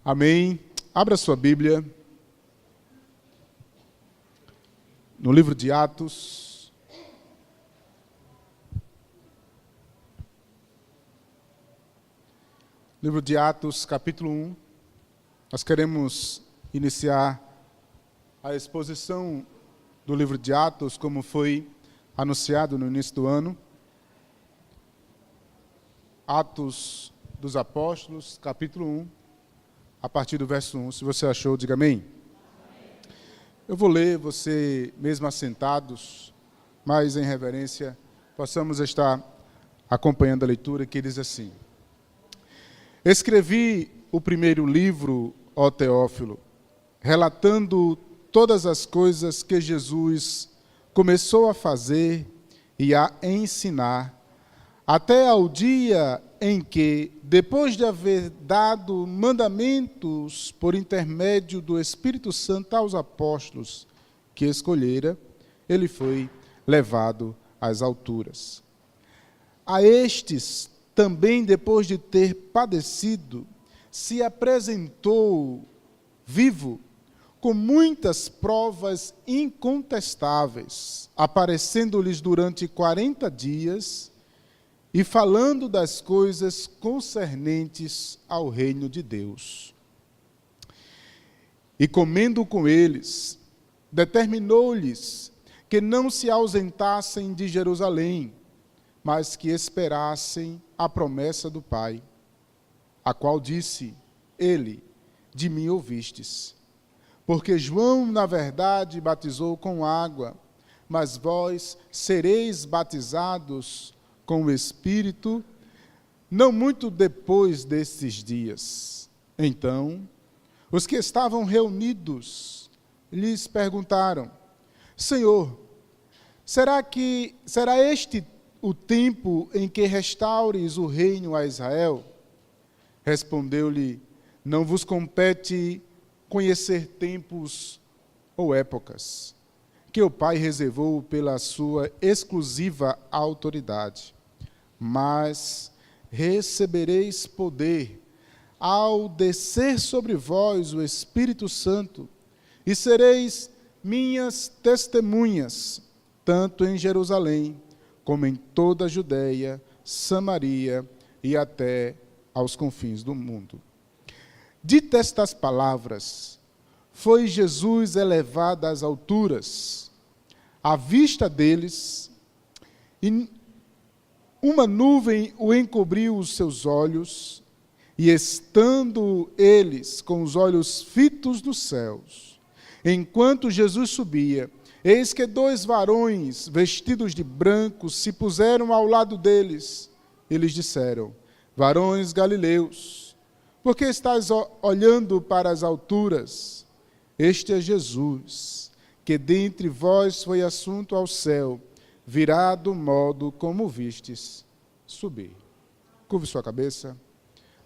Amém. Abra sua Bíblia no livro de Atos. Livro de Atos, capítulo 1. Nós queremos iniciar a exposição do livro de Atos, como foi anunciado no início do ano. Atos dos Apóstolos, capítulo 1, a partir do verso 1. Se você achou, diga amém. Eu vou ler, você mesmo assentados, mas em reverência, possamos estar acompanhando a leitura, que diz assim: Escrevi o primeiro livro, ó Teófilo, relatando todas as coisas que Jesus começou a fazer e a ensinar, até ao dia em que, depois de haver dado mandamentos por intermédio do Espírito Santo aos apóstolos que escolhera, ele foi levado às alturas. A estes, também depois de ter padecido, se apresentou vivo, com muitas provas incontestáveis, aparecendo-lhes durante 40 dias, e falando das coisas concernentes ao reino de Deus. E comendo com eles, determinou-lhes que não se ausentassem de Jerusalém, mas que esperassem a promessa do Pai, a qual disse ele: de mim ouvistes. Porque João, na verdade, batizou com água, mas vós sereis batizados com o Espírito, não muito depois destes dias. Então, os que estavam reunidos lhes perguntaram: Senhor, será este o tempo em que restaures o reino a Israel? Respondeu-lhe: não vos compete conhecer tempos ou épocas que o Pai reservou pela sua exclusiva autoridade. Mas recebereis poder ao descer sobre vós o Espírito Santo, e sereis minhas testemunhas, tanto em Jerusalém, como em toda a Judeia, Samaria e até aos confins do mundo. Ditas estas palavras, foi Jesus elevado às alturas, à vista deles, e uma nuvem o encobriu os seus olhos, e estando eles com os olhos fitos nos céus, enquanto Jesus subia, eis que 2 varões, vestidos de branco, se puseram ao lado deles, e lhes disseram: varões galileus, por que estáis olhando para as alturas? Este é Jesus, que dentre vós foi assunto ao céu, virá do modo como vistes subir. Curve sua cabeça.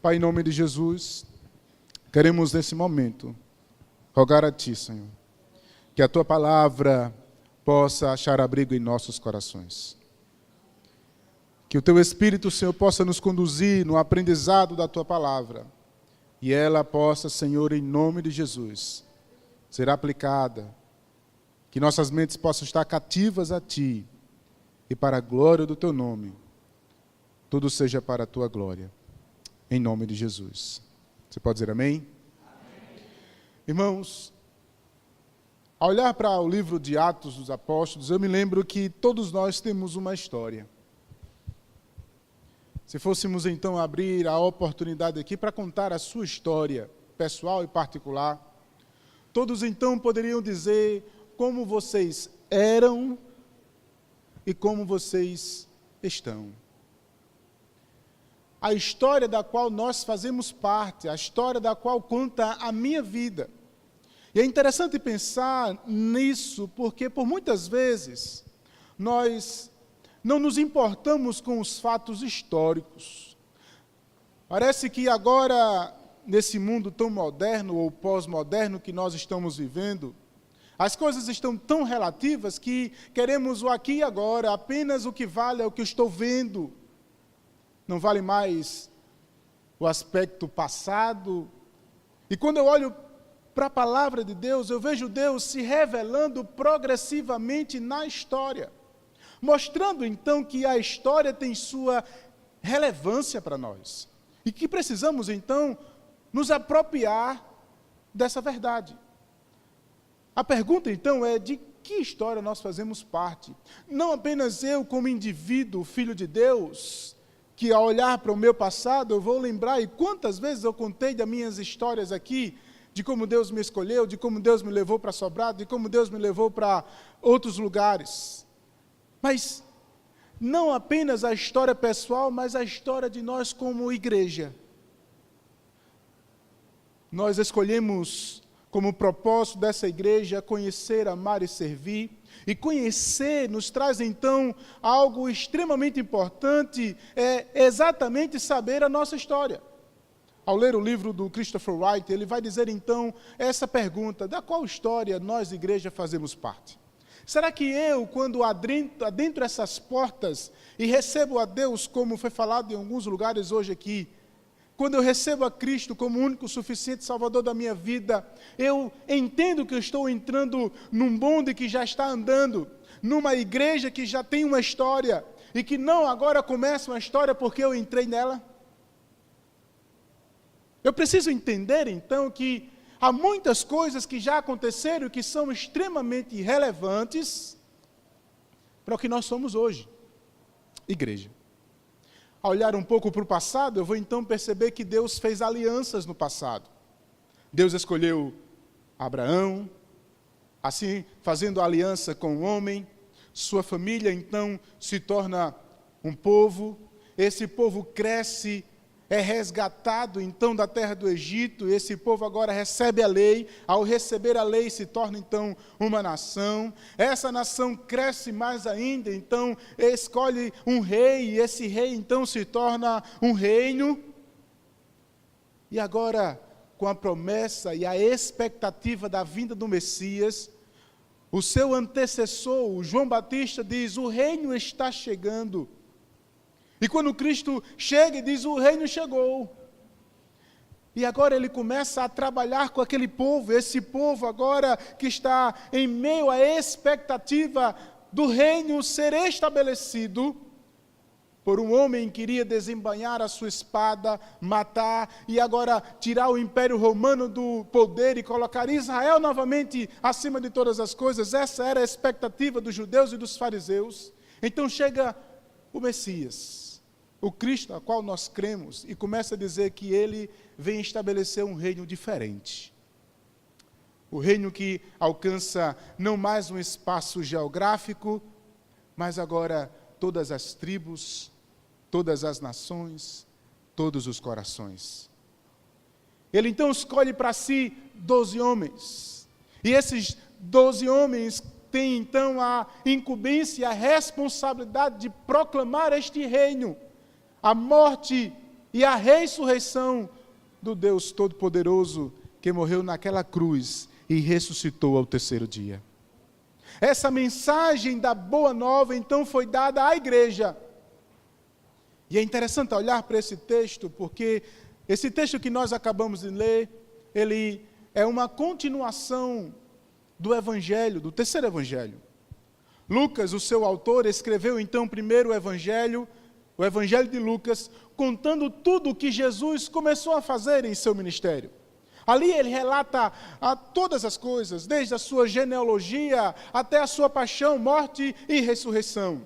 Pai, em nome de Jesus, queremos nesse momento rogar a Ti, Senhor, que a Tua palavra possa achar abrigo em nossos corações. Que o Teu Espírito, Senhor, possa nos conduzir no aprendizado da Tua palavra, e ela possa, Senhor, em nome de Jesus, ser aplicada, que nossas mentes possam estar cativas a Ti, e para a glória do Teu nome, tudo seja para a Tua glória, em nome de Jesus. Você pode dizer amém? Amém. Irmãos, ao olhar para o livro de Atos dos Apóstolos, eu me lembro que todos nós temos uma história. Se fôssemos então abrir a oportunidade aqui para contar a sua história pessoal e particular, todos então poderiam dizer como vocês eram e como vocês estão. A história da qual nós fazemos parte, a história da qual conta a minha vida. E é interessante pensar nisso, porque por muitas vezes nós não nos importamos com os fatos históricos. Parece que agora, nesse mundo tão moderno ou pós-moderno que nós estamos vivendo, as coisas estão tão relativas que queremos o aqui e agora, apenas o que vale é o que eu estou vendo. Não vale mais o aspecto passado, E quando eu olho para a palavra de Deus, eu vejo Deus se revelando progressivamente na história, mostrando então que a história tem sua relevância para nós e que precisamos então nos apropriar dessa verdade. A pergunta então é: de que história nós fazemos parte? Não apenas eu como indivíduo, filho de Deus, que ao olhar para o meu passado eu vou lembrar, e quantas vezes eu contei das minhas histórias aqui, de como Deus me escolheu, de como Deus me levou para Sobrado, de como Deus me levou para outros lugares. Mas não apenas a história pessoal, mas a história de nós como igreja. Nós escolhemos como propósito dessa igreja conhecer, amar e servir. E conhecer nos traz então algo extremamente importante, é exatamente saber a nossa história. Ao ler o livro do Christopher Wright, ele vai dizer então essa pergunta: da qual história nós, igreja, fazemos parte? Será que eu, quando adentro essas portas e recebo a Deus, como foi falado em alguns lugares hoje aqui, quando eu recebo a Cristo como único, suficiente Salvador da minha vida, eu entendo que eu estou entrando num bonde que já está andando, numa igreja que já tem uma história, e que não agora começa uma história porque eu entrei nela? Eu preciso entender então que há muitas coisas que já aconteceram e que são extremamente relevantes para o que nós somos hoje, igreja. Ao olhar um pouco para o passado, eu vou então perceber que Deus fez alianças no passado. Deus escolheu Abraão, assim fazendo aliança com o homem. Sua família então se torna um povo. Esse povo cresce, é resgatado então da terra do Egito. Esse povo agora recebe a lei. Ao receber a lei se torna então uma nação. Essa nação cresce mais ainda, então escolhe um rei, e esse rei então se torna um reino. E agora, com a promessa e a expectativa da vinda do Messias, o seu antecessor, o João Batista, diz: o reino está chegando. E quando Cristo chega e diz: o reino chegou. E agora ele começa a trabalhar com aquele povo, esse povo agora que está em meio à expectativa do reino ser estabelecido por um homem que iria desembainhar a sua espada, matar e agora tirar o Império Romano do poder e colocar Israel novamente acima de todas as coisas. Essa era a expectativa dos judeus e dos fariseus. Então chega o Messias, o Cristo, a qual nós cremos, e começa a dizer que ele vem estabelecer um reino diferente. O reino que alcança não mais um espaço geográfico, mas agora todas as tribos, todas as nações, todos os corações. Ele então escolhe para si 12 homens. E esses 12 homens têm então a incumbência e a responsabilidade de proclamar este reino, a morte e a ressurreição do Deus Todo-Poderoso que morreu naquela cruz e ressuscitou ao terceiro dia. Essa mensagem da Boa Nova então foi dada à igreja. E é interessante olhar para esse texto, porque esse texto que nós acabamos de ler, ele é uma continuação do Evangelho, do terceiro Evangelho. Lucas, o seu autor, escreveu então primeiro o Evangelho de Lucas, contando tudo o que Jesus começou a fazer em seu ministério. Ali ele relata todas as coisas, desde a sua genealogia até a sua paixão, morte e ressurreição.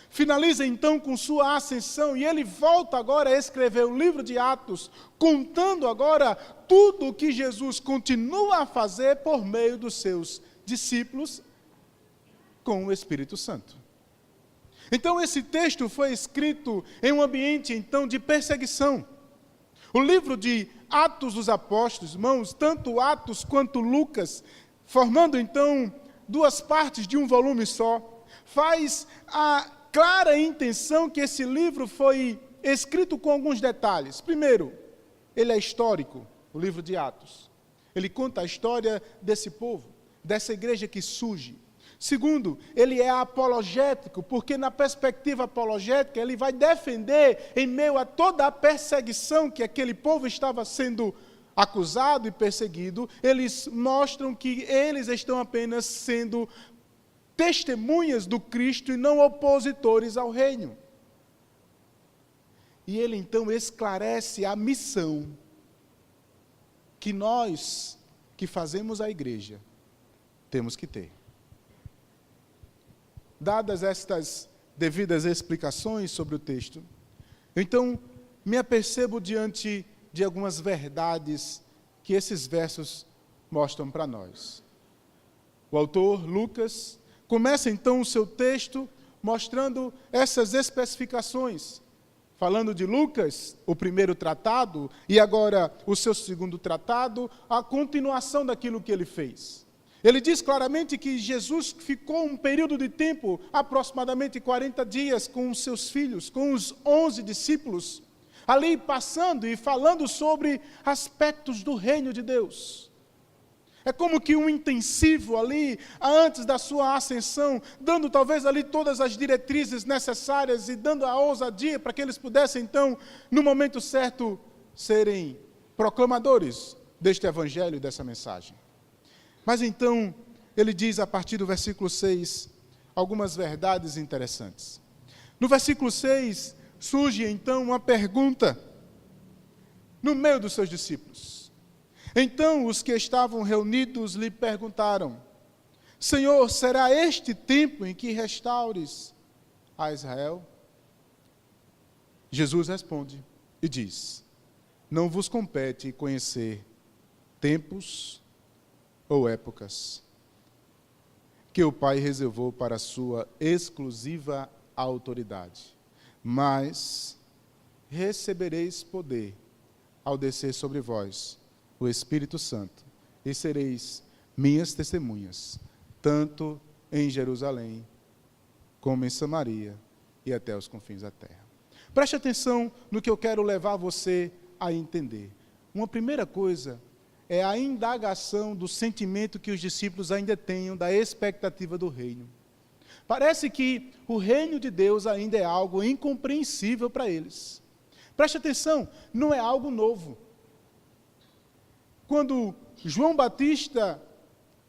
Finaliza então com sua ascensão e ele volta agora a escrever o livro de Atos, contando agora tudo o que Jesus continua a fazer por meio dos seus discípulos com o Espírito Santo. Então esse texto foi escrito em um ambiente então de perseguição. O livro de Atos dos Apóstolos, irmãos, tanto Atos quanto Lucas, formando então duas partes de um volume só, faz a clara intenção que esse livro foi escrito com alguns detalhes. Primeiro, ele é histórico, o livro de Atos. Ele conta a história desse povo, dessa igreja que surge. Segundo, ele é apologético, porque na perspectiva apologética ele vai defender em meio a toda a perseguição que aquele povo estava sendo acusado e perseguido, eles mostram que eles estão apenas sendo testemunhas do Cristo e não opositores ao reino. E ele então esclarece a missão que nós, que fazemos a igreja, temos que ter. Dadas estas devidas explicações sobre o texto, então me apercebo diante de algumas verdades que esses versos mostram para nós. O autor, Lucas, começa então o seu texto mostrando essas especificações, falando de Lucas, o primeiro tratado, e agora o seu segundo tratado, a continuação daquilo que ele fez. Ele diz claramente que Jesus ficou um período de tempo, aproximadamente 40 dias, com os seus filhos, com os 11 discípulos, ali passando e falando sobre aspectos do reino de Deus. É como que um intensivo ali, antes da sua ascensão, dando talvez ali todas as diretrizes necessárias e dando a ousadia para que eles pudessem então, no momento certo, serem proclamadores deste evangelho e dessa mensagem. Mas então, ele diz a partir do versículo 6, algumas verdades interessantes. No versículo 6, surge então uma pergunta no meio dos seus discípulos. Então os que estavam reunidos lhe perguntaram: Senhor, será este tempo em que restaures a Israel? Jesus responde e diz: Não vos compete conhecer tempos ou épocas que o Pai reservou para a sua exclusiva autoridade, mas recebereis poder ao descer sobre vós o Espírito Santo, e sereis minhas testemunhas, tanto em Jerusalém, como em Samaria e até os confins da terra. Preste atenção no que eu quero levar você a entender. Uma primeira coisa é a indagação do sentimento que os discípulos ainda tenham da expectativa do reino. Parece que o reino de Deus ainda é algo incompreensível para eles. Preste atenção, não é algo novo. Quando João Batista,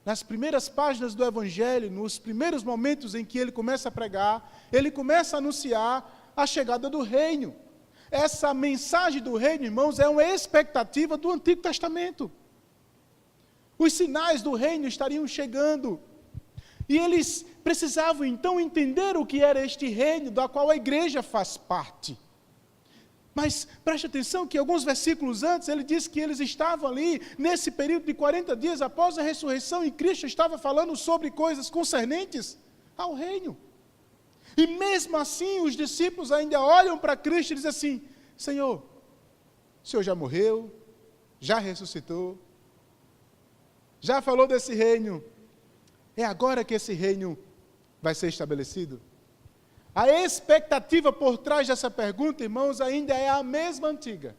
nas primeiras páginas do Evangelho, nos primeiros momentos em que ele começa a pregar, ele começa a anunciar a chegada do reino. Essa mensagem do reino, irmãos, é uma expectativa do Antigo Testamento. Os sinais do reino estariam chegando. E eles precisavam então entender o que era este reino, da qual a igreja faz parte. Mas preste atenção que alguns versículos antes, ele diz que eles estavam ali, nesse período de 40 dias após a ressurreição, e Cristo estava falando sobre coisas concernentes ao reino. E mesmo assim, os discípulos ainda olham para Cristo e dizem assim: Senhor, o Senhor já morreu, já ressuscitou, já falou desse reino, é agora que esse reino vai ser estabelecido? A expectativa por trás dessa pergunta, irmãos, ainda é a mesma antiga,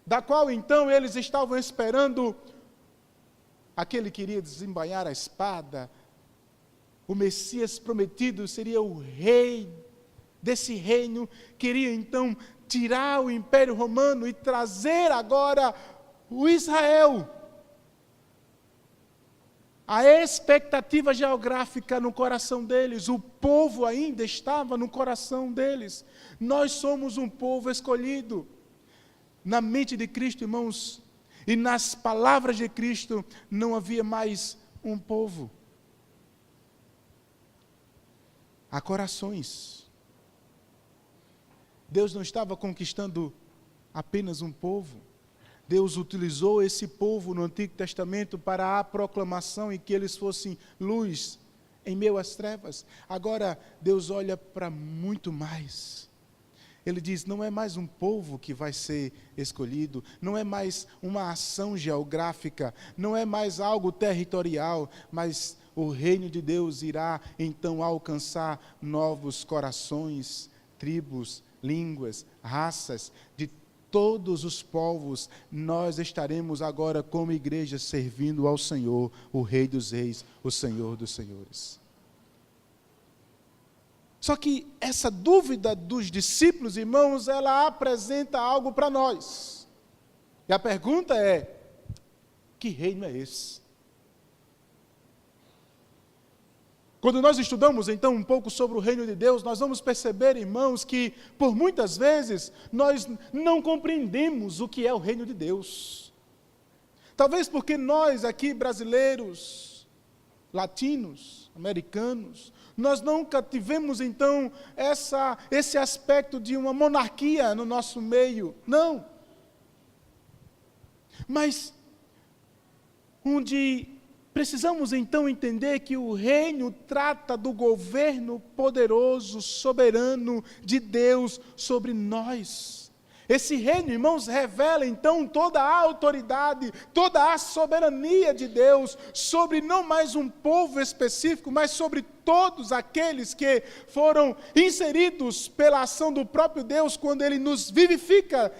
da qual então eles estavam esperando aquele que iria desembainhar a espada. O Messias prometido seria o rei desse reino, queria então tirar o Império Romano e trazer agora o Israel. A expectativa geográfica no coração deles, o povo ainda estava no coração deles. Nós somos um povo escolhido. Na mente de Cristo, irmãos, e nas palavras de Cristo, não havia mais um povo. Há corações. Deus não estava conquistando apenas um povo. Deus utilizou esse povo no Antigo Testamento para a proclamação e que eles fossem luz em meio às trevas. Agora, Deus olha para muito mais. Ele diz, não é mais um povo que vai ser escolhido, não é mais uma ação geográfica, não é mais algo territorial, mas o reino de Deus irá então alcançar novos corações, tribos, línguas, raças, de todos os povos. Nós estaremos agora como igreja servindo ao Senhor, o Rei dos Reis, o Senhor dos Senhores. Só que essa dúvida dos discípulos, irmãos, ela apresenta algo para nós. E a pergunta é: que reino é esse? Quando nós estudamos, então, um pouco sobre o reino de Deus, nós vamos perceber, irmãos, que, por muitas vezes, nós não compreendemos o que é o reino de Deus. Talvez porque nós, aqui, brasileiros, latinos, americanos, nós nunca tivemos, então, esse aspecto de uma monarquia no nosso meio. Não. Mas, onde precisamos então entender que o reino trata do governo poderoso, soberano de Deus sobre nós. Esse reino, irmãos, revela então toda a autoridade, toda a soberania de Deus sobre não mais um povo específico, mas sobre todos aqueles que foram inseridos pela ação do próprio Deus quando Ele nos vivifica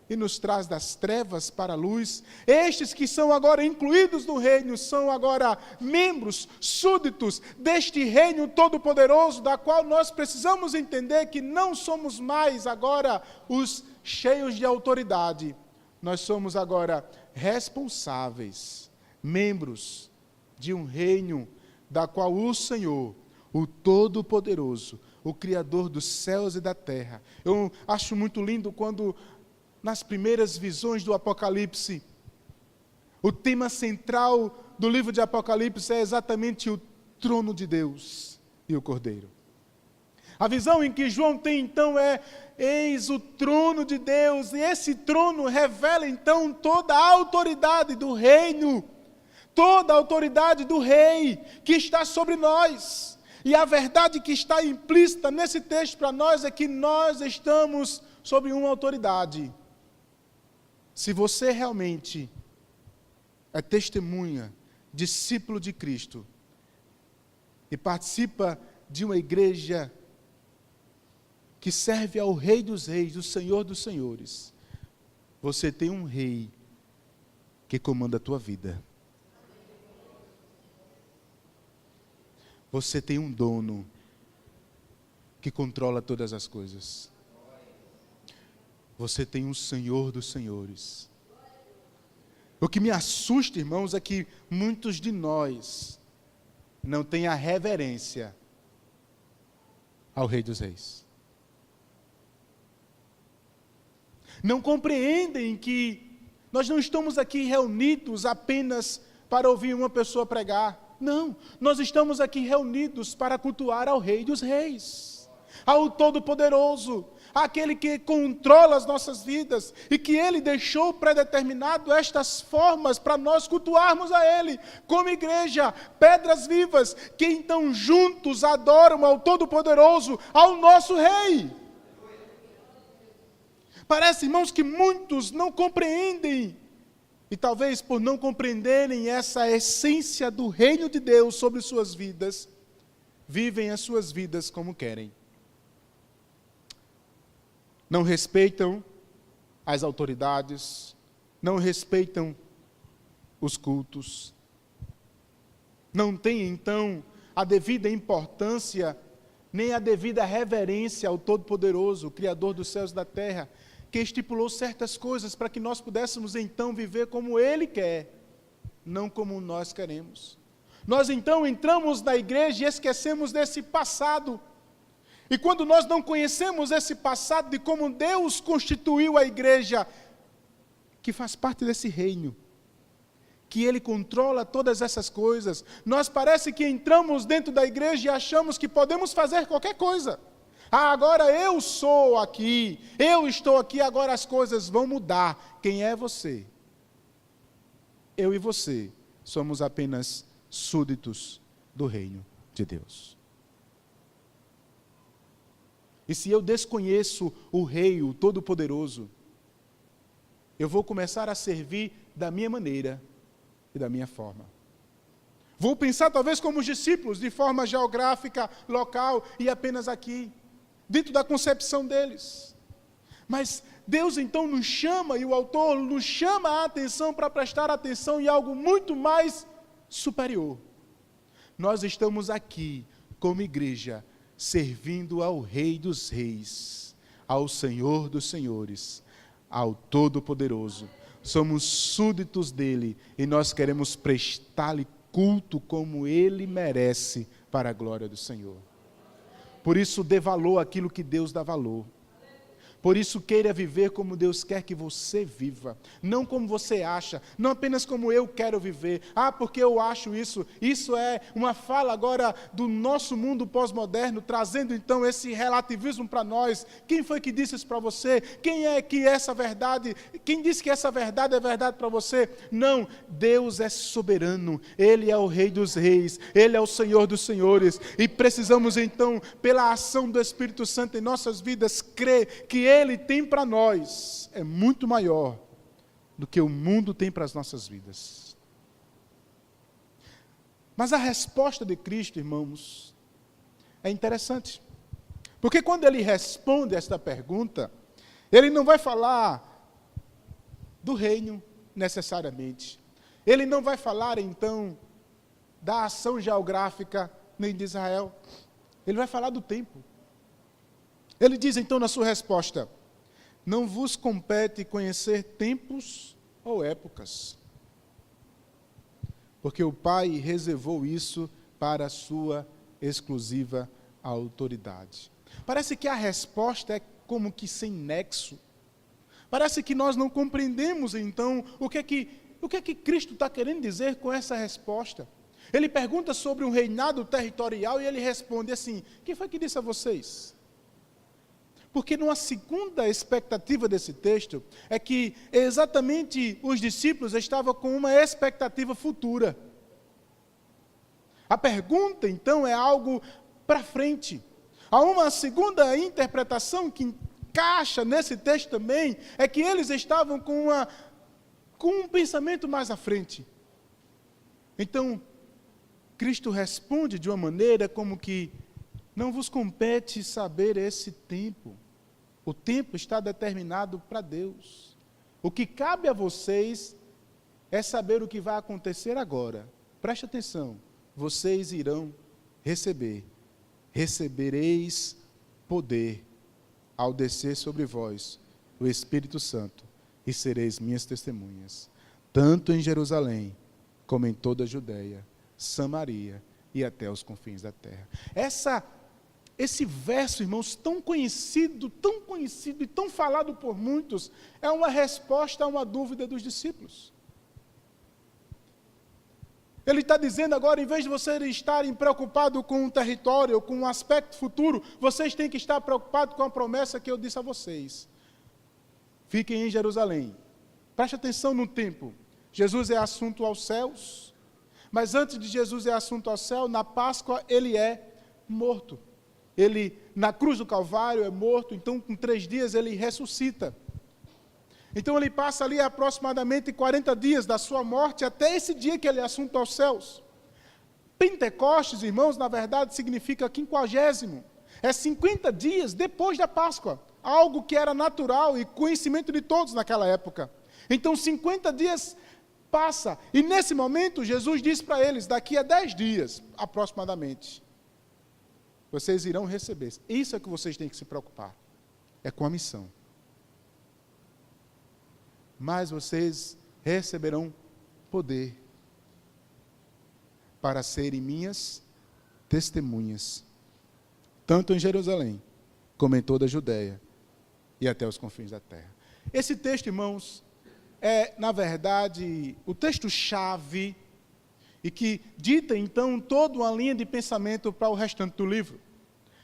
e nos traz das trevas para a luz. Estes que são agora incluídos no reino, são agora membros, súditos deste reino todo-poderoso, da qual nós precisamos entender que não somos mais agora os cheios de autoridade. Nós somos agora responsáveis, membros de um reino, da qual o Senhor, o Todo-Poderoso, o Criador dos céus e da terra. Eu acho muito lindo quando, nas primeiras visões do Apocalipse, o tema central do livro de Apocalipse é exatamente o trono de Deus e o Cordeiro. A visão em que João tem então é: eis o trono de Deus, e esse trono revela então toda a autoridade do reino, toda a autoridade do rei que está sobre nós. E a verdade que está implícita nesse texto para nós é que nós estamos sob uma autoridade. Se você realmente é testemunha, discípulo de Cristo, e participa de uma igreja que serve ao Rei dos Reis, o Senhor dos Senhores, você tem um rei que comanda a tua vida. Você tem um dono que controla todas as coisas. Você tem um Senhor dos Senhores. O que me assusta, irmãos, é que muitos de nós não têm a reverência ao Rei dos Reis. Não compreendem que nós não estamos aqui reunidos apenas para ouvir uma pessoa pregar. Não, nós estamos aqui reunidos para cultuar ao Rei dos Reis, ao Todo-Poderoso, aquele que controla as nossas vidas e que Ele deixou predeterminado estas formas para nós cultuarmos a Ele, como igreja, pedras vivas, que então juntos adoram ao Todo-Poderoso, ao nosso Rei. Parece, irmãos, que muitos não compreendem, e talvez por não compreenderem essa essência do reino de Deus sobre suas vidas, vivem as suas vidas como querem. Não respeitam as autoridades, não respeitam os cultos, não têm então a devida importância, nem a devida reverência ao Todo-Poderoso, o Criador dos céus e da terra, que estipulou certas coisas para que nós pudéssemos então viver como Ele quer, não como nós queremos. Nós então entramos na igreja e esquecemos desse passado. E quando nós não conhecemos esse passado de como Deus constituiu a igreja, que faz parte desse reino, que Ele controla todas essas coisas, nós parece que entramos dentro da igreja e achamos que podemos fazer qualquer coisa. Ah, agora eu sou aqui, eu estou aqui, agora as coisas vão mudar. Quem é você? Eu e você somos apenas súditos do reino de Deus. E se eu desconheço o Rei, o Todo-Poderoso, eu vou começar a servir da minha maneira e da minha forma. Vou pensar talvez como os discípulos, de forma geográfica, local e apenas aqui, dentro da concepção deles. Mas Deus então nos chama, e o autor nos chama a atenção para prestar atenção em algo muito mais superior. Nós estamos aqui como igreja, servindo ao Rei dos Reis, ao Senhor dos Senhores, ao Todo-Poderoso. somos súditos dele e nós queremos prestar-lhe culto como ele merece para a glória do Senhor. Por isso, dê valor àquilo que Deus dá valor. Por isso, queira viver como Deus quer que você viva. Não como você acha, não apenas como eu quero viver. Porque eu acho isso. Isso é uma fala agora do nosso mundo pós-moderno, trazendo então esse relativismo para nós. Quem foi que disse isso para você? Quem é que essa verdade, quem disse que essa verdade é verdade para você? Não, Deus é soberano. Ele é o Rei dos Reis. Ele é o Senhor dos Senhores. E precisamos então, pela ação do Espírito Santo em nossas vidas, crer que Ele tem para nós é muito maior do que o mundo tem para as nossas vidas. Mas a resposta de Cristo, irmãos, é interessante. Porque quando Ele responde esta pergunta, Ele não vai falar do reino necessariamente. Ele não vai falar, então, da ação geográfica nem de Israel. Ele vai falar do tempo. Ele diz então na sua resposta: não vos compete conhecer tempos ou épocas, porque o Pai reservou isso para a sua exclusiva autoridade. Parece que a resposta é como que sem nexo. Parece que nós não compreendemos então o que é que Cristo está querendo dizer com essa resposta. Ele pergunta sobre um reinado territorial e ele responde assim: quem foi que disse a vocês? Porque numa segunda expectativa desse texto, é que exatamente os discípulos estavam com uma expectativa futura. A pergunta, então, é algo para frente. Há uma segunda interpretação que encaixa nesse texto também, é que eles estavam com um pensamento mais à frente. Então, Cristo responde de uma maneira como que não vos compete saber esse tempo. O tempo está determinado para Deus. O que cabe a vocês é saber o que vai acontecer agora. Preste atenção. Vocês irão recebereis poder ao descer sobre vós o Espírito Santo e sereis minhas testemunhas, tanto em Jerusalém como em toda a Judeia, Samaria e até os confins da terra. Esse verso, irmãos, tão conhecido e tão falado por muitos, é uma resposta a uma dúvida dos discípulos. Ele está dizendo agora, em vez de vocês estarem preocupados com o território, com o aspecto futuro, vocês têm que estar preocupados com a promessa que eu disse a vocês. Fiquem em Jerusalém. Preste atenção no tempo. Jesus é assunto aos céus, mas antes de Jesus é assunto ao céu, na Páscoa ele é morto. Ele, na cruz do Calvário, é morto, então com 3 dias ele ressuscita. Então ele passa ali aproximadamente 40 dias da sua morte, até esse dia que ele é assunto aos céus. Pentecostes, irmãos, na verdade significa 50º. É 50 dias depois da Páscoa, algo que era natural e conhecimento de todos naquela época. Então 50 dias passa, e nesse momento Jesus diz para eles, daqui a 10 dias, aproximadamente, vocês irão receber. Isso é que vocês têm que se preocupar. É com a missão. Mas vocês receberão poder para serem minhas testemunhas, tanto em Jerusalém, como em toda a Judéia e até os confins da terra. Esse texto, irmãos, é, na verdade, o texto-chave e que dita, então, toda uma linha de pensamento para o restante do livro.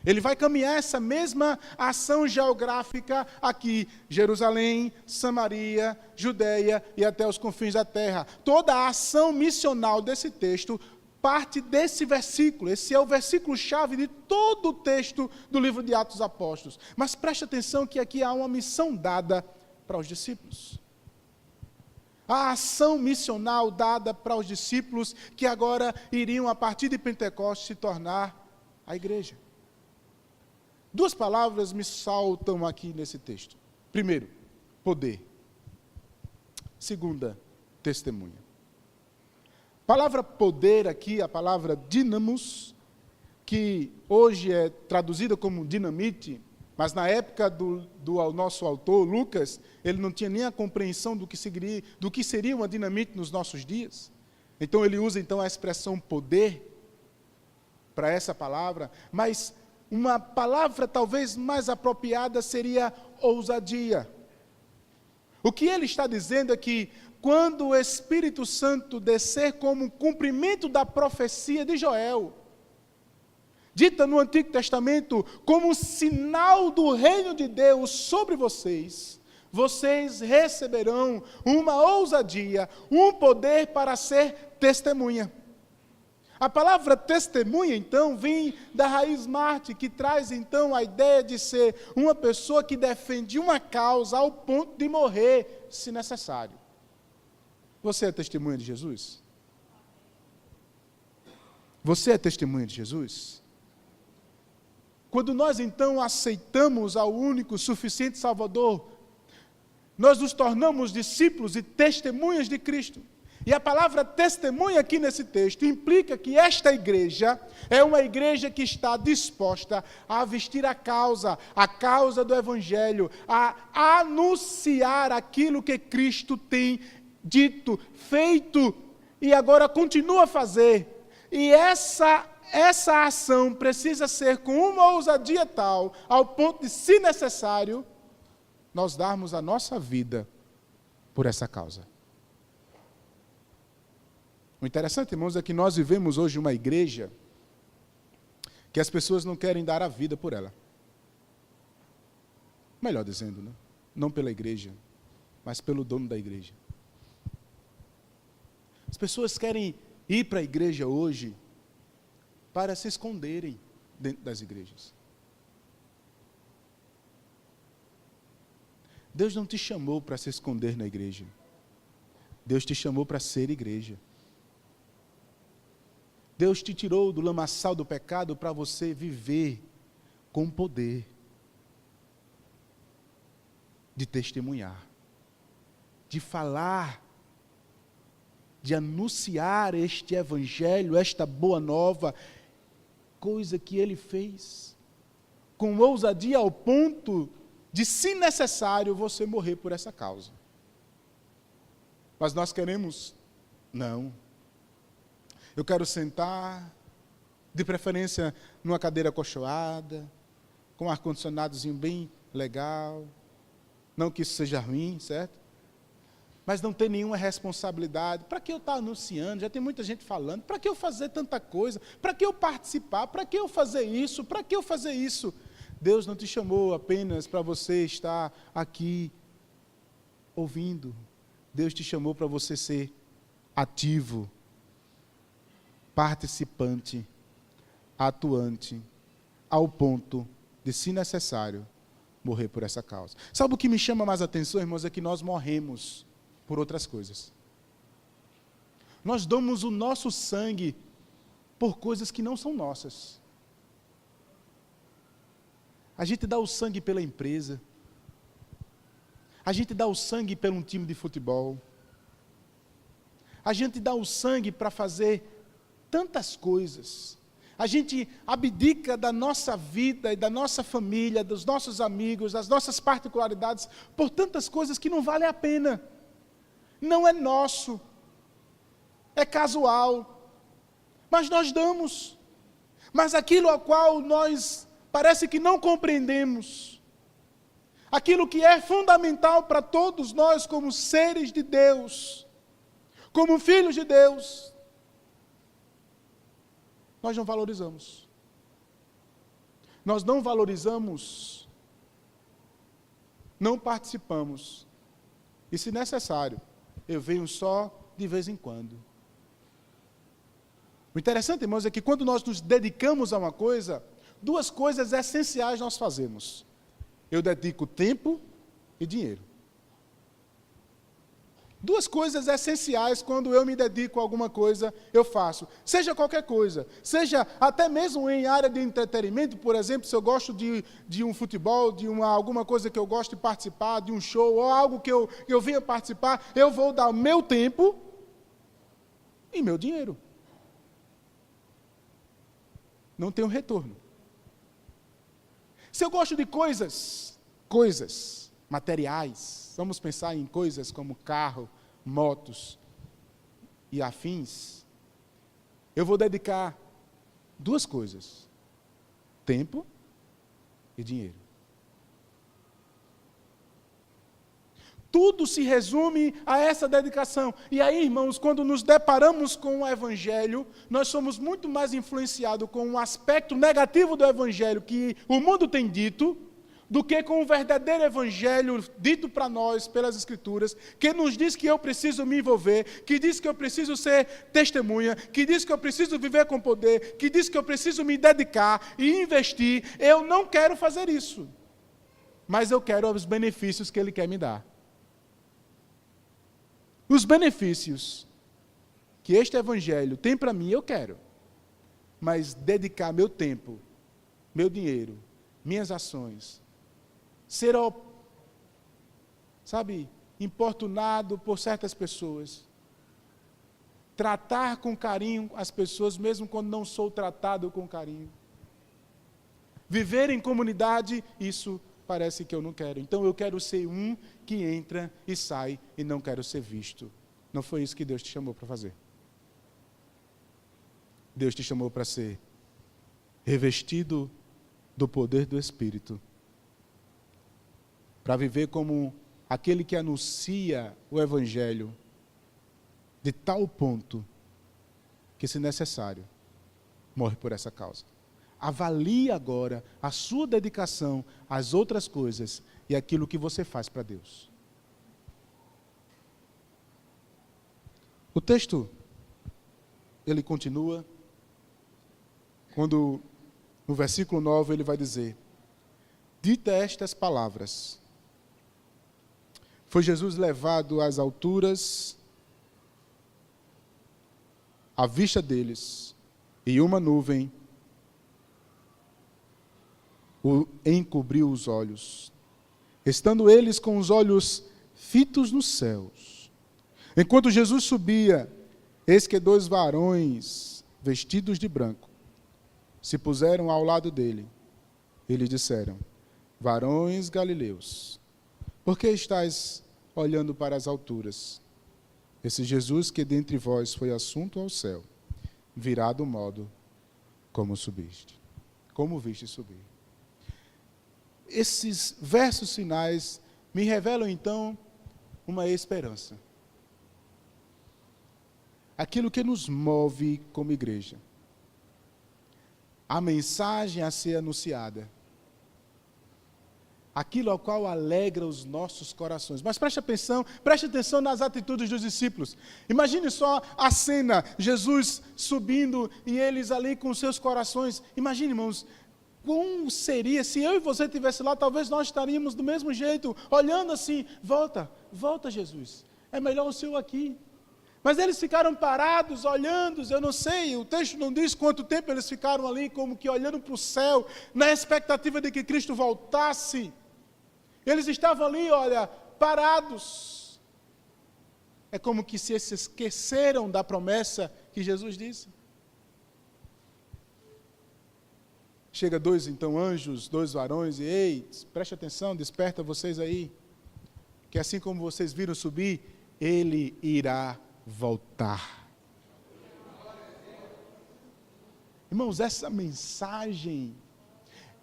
Ele vai caminhar essa mesma ação geográfica aqui, Jerusalém, Samaria, Judeia e até os confins da terra. Toda a ação missional desse texto parte desse versículo. Esse é o versículo-chave de todo o texto do livro de Atos dos Apóstolos. Mas preste atenção que aqui há uma missão dada para os discípulos. A ação missional dada para os discípulos que agora iriam, a partir de Pentecostes, se tornar a igreja. 2 palavras me saltam aqui nesse texto. Primeiro, poder. Segunda, testemunha. A palavra poder aqui, a palavra dínamos, que hoje é traduzida como dinamite, Mas na época do nosso autor, Lucas, ele não tinha nem a compreensão do que seria uma dinamite nos nossos dias. Então ele usa então a expressão poder para essa palavra, mas uma palavra talvez mais apropriada seria ousadia. O que ele está dizendo é que quando o Espírito Santo descer como cumprimento da profecia de Joel, dita no Antigo Testamento como sinal do reino de Deus sobre vocês, vocês receberão uma ousadia, um poder para ser testemunha. A palavra testemunha, então, vem da raiz Marte, que traz, então, a ideia de ser uma pessoa que defende uma causa ao ponto de morrer, se necessário. Você é testemunha de Jesus? Você é testemunha de Jesus? Quando nós, então, aceitamos ao único, suficiente Salvador, nós nos tornamos discípulos e testemunhas de Cristo. E a palavra testemunha aqui nesse texto implica que esta igreja é uma igreja que está disposta a vestir a causa do Evangelho, a anunciar aquilo que Cristo tem dito, feito e agora continua a fazer. E essa ação precisa ser com uma ousadia tal, ao ponto de, se necessário, nós darmos a nossa vida por essa causa. O interessante, irmãos, é que nós vivemos hoje uma igreja que as pessoas não querem dar a vida por ela. Melhor dizendo, né? Não pela igreja, mas pelo dono da igreja. As pessoas querem ir para a igreja hoje para se esconderem dentro das igrejas. Deus não te chamou para se esconder na igreja. Deus te chamou para ser igreja. Deus te tirou do lamaçal do pecado para você viver com poder de testemunhar, de falar, de anunciar este evangelho, esta boa nova, coisa que Ele fez, com ousadia ao ponto de, se necessário, você morrer por essa causa. Mas nós queremos, não. Eu quero sentar, de preferência numa cadeira acolchoada, com um ar-condicionadozinho bem legal, não que isso seja ruim, certo? Mas não ter nenhuma responsabilidade. Para que eu estar anunciando? Já tem muita gente falando. Para que eu fazer tanta coisa? Para que eu participar? Para que eu fazer isso? Para que eu fazer isso? Deus não te chamou apenas para você estar aqui ouvindo. Deus te chamou para você ser ativo, participante, atuante, ao ponto de, se necessário, morrer por essa causa. Sabe o que me chama mais atenção, irmãos, é que nós morremos por outras coisas. Nós damos o nosso sangue por coisas que não são nossas. A gente dá o sangue pela empresa. A gente dá o sangue por um time de futebol. A gente dá o sangue para fazer tantas coisas. A gente abdica da nossa vida e da nossa família, dos nossos amigos, das nossas particularidades, por tantas coisas que não valem a pena. Não é nosso. É casual. Mas nós damos. Mas aquilo ao qual nós parece que não compreendemos, aquilo que é fundamental para todos nós como seres de Deus, como filhos de Deus, nós não valorizamos. Nós não valorizamos, não participamos, e se necessário, eu venho só de vez em quando. O interessante, irmãos, é que quando nós nos dedicamos a uma coisa, duas coisas essenciais nós fazemos. Eu dedico tempo e dinheiro. Duas coisas essenciais quando eu me dedico a alguma coisa, eu faço. Seja qualquer coisa. Seja até mesmo em área de entretenimento, por exemplo, se eu gosto de um futebol, de alguma coisa que eu gosto de participar, de um show, ou algo que eu venha participar, eu vou dar o meu tempo e meu dinheiro. Não tenho retorno. Se eu gosto de coisas materiais, vamos pensar em coisas como carro, motos e afins, eu vou dedicar 2 coisas: tempo e dinheiro. Tudo se resume a essa dedicação. E aí, irmãos, quando nos deparamos com o Evangelho, nós somos muito mais influenciados com um aspecto negativo do Evangelho que o mundo tem dito, do que com o verdadeiro Evangelho dito para nós pelas Escrituras, que nos diz que eu preciso me envolver, que diz que eu preciso ser testemunha, que diz que eu preciso viver com poder, que diz que eu preciso me dedicar e investir. Eu não quero fazer isso, mas eu quero os benefícios que Ele quer me dar. Os benefícios que este Evangelho tem para mim, eu quero. Mas dedicar meu tempo, meu dinheiro, minhas ações, ser, importunado por certas pessoas, tratar com carinho as pessoas, mesmo quando não sou tratado com carinho, viver em comunidade, isso parece que eu não quero. Então eu quero ser um que entra e sai e não quero ser visto. Não foi isso que Deus te chamou para fazer. Deus te chamou para ser revestido do poder do Espírito, para viver como aquele que anuncia o Evangelho, de tal ponto que, se necessário, morre por essa causa. Avalie agora a sua dedicação às outras coisas e aquilo que você faz para Deus. O texto, ele continua, quando no versículo 9 ele vai dizer: dita estas palavras, foi Jesus levado às alturas, à vista deles, e uma nuvem o encobriu os olhos, estando eles com os olhos fitos nos céus. Enquanto Jesus subia, eis que 2 varões, vestidos de branco, se puseram ao lado dele, e lhe disseram: varões galileus, por que estáis olhando para as alturas? Esse Jesus que dentre vós foi assunto ao céu, virá do modo como subiste, como viste subir. Esses versos finais me revelam então uma esperança. Aquilo que nos move como igreja. A mensagem a ser anunciada. Aquilo ao qual alegra os nossos corações. Mas preste atenção nas atitudes dos discípulos. Imagine só a cena, Jesus subindo e eles ali com seus corações. Imagine, irmãos, como seria se eu e você estivesse lá, talvez nós estaríamos do mesmo jeito, olhando assim: volta, Jesus, é melhor o Senhor aqui. Mas eles ficaram parados, olhando, eu não sei, o texto não diz quanto tempo eles ficaram ali, como que olhando para o céu, na expectativa de que Cristo voltasse. Eles estavam ali, parados. É como que se esqueceram da promessa que Jesus disse. Chega 2, então, anjos, 2 varões, e ei, preste atenção, desperta vocês aí, que assim como vocês viram subir, ele irá voltar. Irmãos, essa mensagem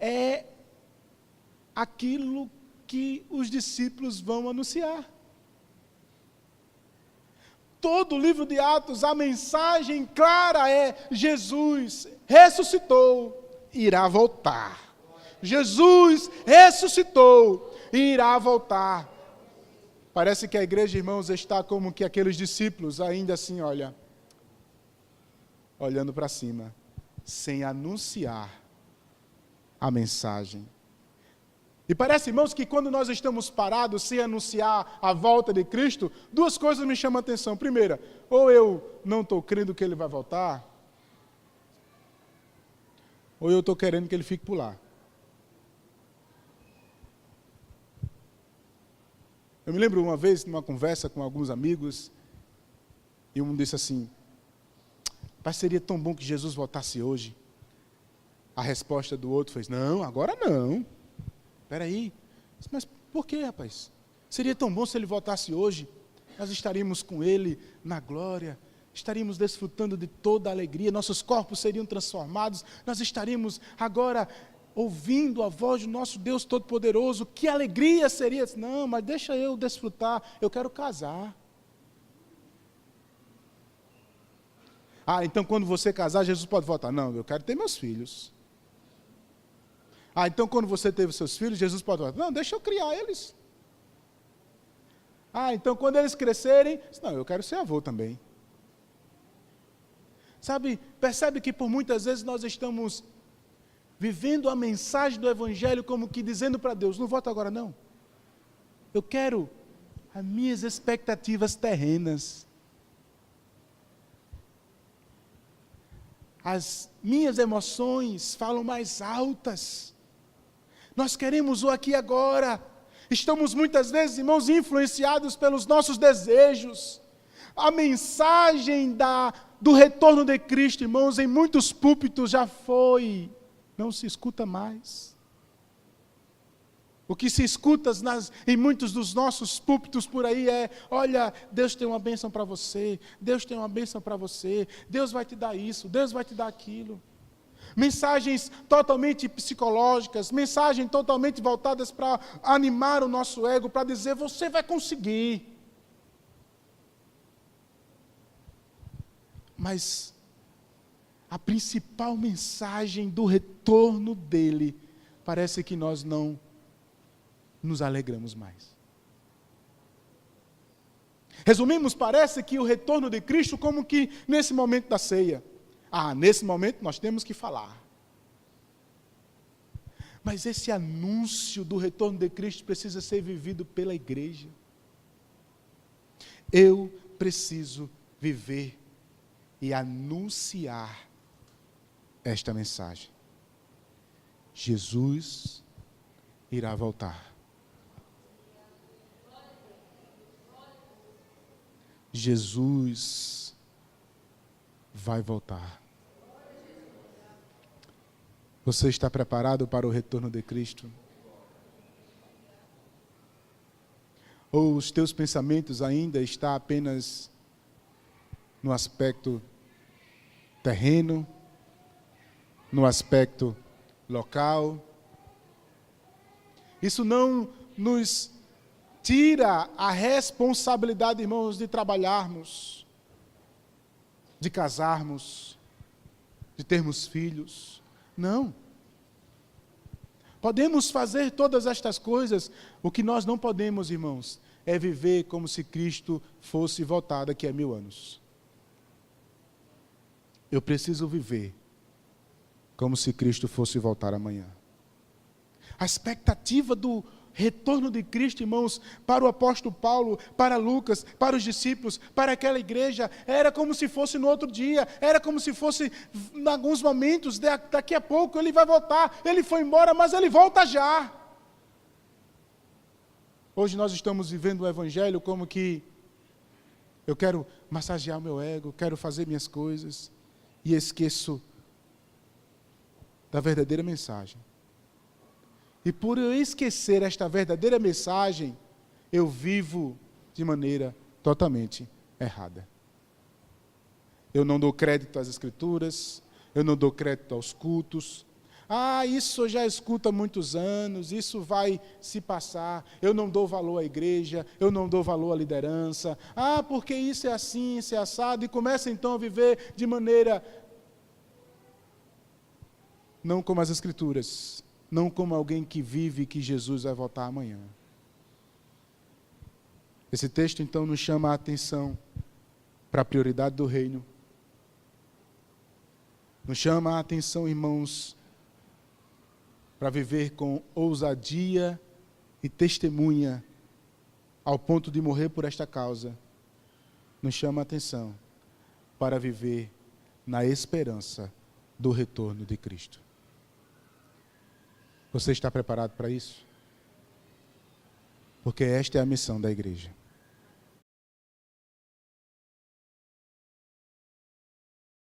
é aquilo que os discípulos vão anunciar. Todo o livro de Atos, a mensagem clara é: Jesus ressuscitou, irá voltar. Jesus ressuscitou e irá voltar. Parece que a igreja, irmãos, está como que aqueles discípulos, ainda assim, olhando para cima, sem anunciar a mensagem. E parece, irmãos, que quando nós estamos parados sem anunciar a volta de Cristo, 2 coisas me chamam a atenção. Primeira, ou eu não estou crendo que Ele vai voltar, ou eu estou querendo que Ele fique por lá. Eu me lembro uma vez, numa conversa com alguns amigos, e um disse assim: pai, seria tão bom que Jesus voltasse hoje. A resposta do outro foi: não, agora não. espera aí. Mas por que, rapaz? Seria tão bom se ele voltasse hoje. Nós estaríamos com ele na glória, estaríamos desfrutando de toda a alegria, nossos corpos seriam transformados, nós estaríamos agora ouvindo a voz do nosso Deus Todo-Poderoso. Que alegria seria! Não, mas deixa eu desfrutar, eu quero casar. Ah, então quando você casar, Jesus pode voltar. Não, eu quero ter meus filhos. Ah, então quando você teve seus filhos, Jesus pode voltar. Não, deixa eu criar eles. Ah, então quando eles crescerem, não, eu quero ser avô também. Sabe, percebe que por muitas vezes nós estamos vivendo a mensagem do Evangelho como que dizendo para Deus, não volta agora não. Eu quero as minhas expectativas terrenas. As minhas emoções falam mais altas. Nós queremos o aqui e agora. Estamos muitas vezes, irmãos, influenciados pelos nossos desejos. A mensagem do retorno de Cristo, irmãos, em muitos púlpitos já foi, não se escuta mais. O que se escuta em muitos dos nossos púlpitos por aí é, olha, Deus tem uma bênção para você, Deus tem uma bênção para você, Deus vai te dar isso, Deus vai te dar aquilo. Mensagens totalmente psicológicas, mensagens totalmente voltadas para animar o nosso ego, para dizer, você vai conseguir. Mas a principal mensagem do retorno dele, parece que nós não nos alegramos mais. Resumimos, parece que o retorno de Cristo como que nesse momento da ceia. Ah, nesse momento nós temos que falar. Mas esse anúncio do retorno de Cristo precisa ser vivido pela igreja. Eu preciso viver e anunciar esta mensagem. Jesus irá voltar. Jesus vai voltar. Você está preparado para o retorno de Cristo? Ou os teus pensamentos ainda estão apenas no aspecto terreno, no aspecto local? Isso não nos tira a responsabilidade, irmãos, de trabalharmos, de casarmos, de termos filhos. Não. Podemos fazer todas estas coisas. O que nós não podemos, irmãos, é viver como se Cristo fosse voltar daqui a 1000 anos. Eu preciso viver como se Cristo fosse voltar amanhã. A expectativa do retorno de Cristo, irmãos, para o apóstolo Paulo, para Lucas, para os discípulos, para aquela igreja, era como se fosse no outro dia, era como se fosse em alguns momentos, daqui a pouco ele vai voltar, ele foi embora, mas ele volta já. Hoje nós estamos vivendo o evangelho como que eu quero massagear o meu ego, quero fazer minhas coisas, e esqueço da verdadeira mensagem. E por eu esquecer esta verdadeira mensagem, eu vivo de maneira totalmente errada. Eu não dou crédito às Escrituras, eu não dou crédito aos cultos. Ah, isso eu já escuto há muitos anos, isso vai se passar. Eu não dou valor à igreja, eu não dou valor à liderança. Ah, porque isso é assim, isso é assado. E começa então a viver de maneira não como as Escrituras, não como alguém que vive que Jesus vai voltar amanhã. Esse texto, então, nos chama a atenção para a prioridade do reino. Nos chama a atenção, irmãos, para viver com ousadia e testemunha, ao ponto de morrer por esta causa. Nos chama a atenção para viver na esperança do retorno de Cristo. Você está preparado para isso? Porque esta é a missão da igreja.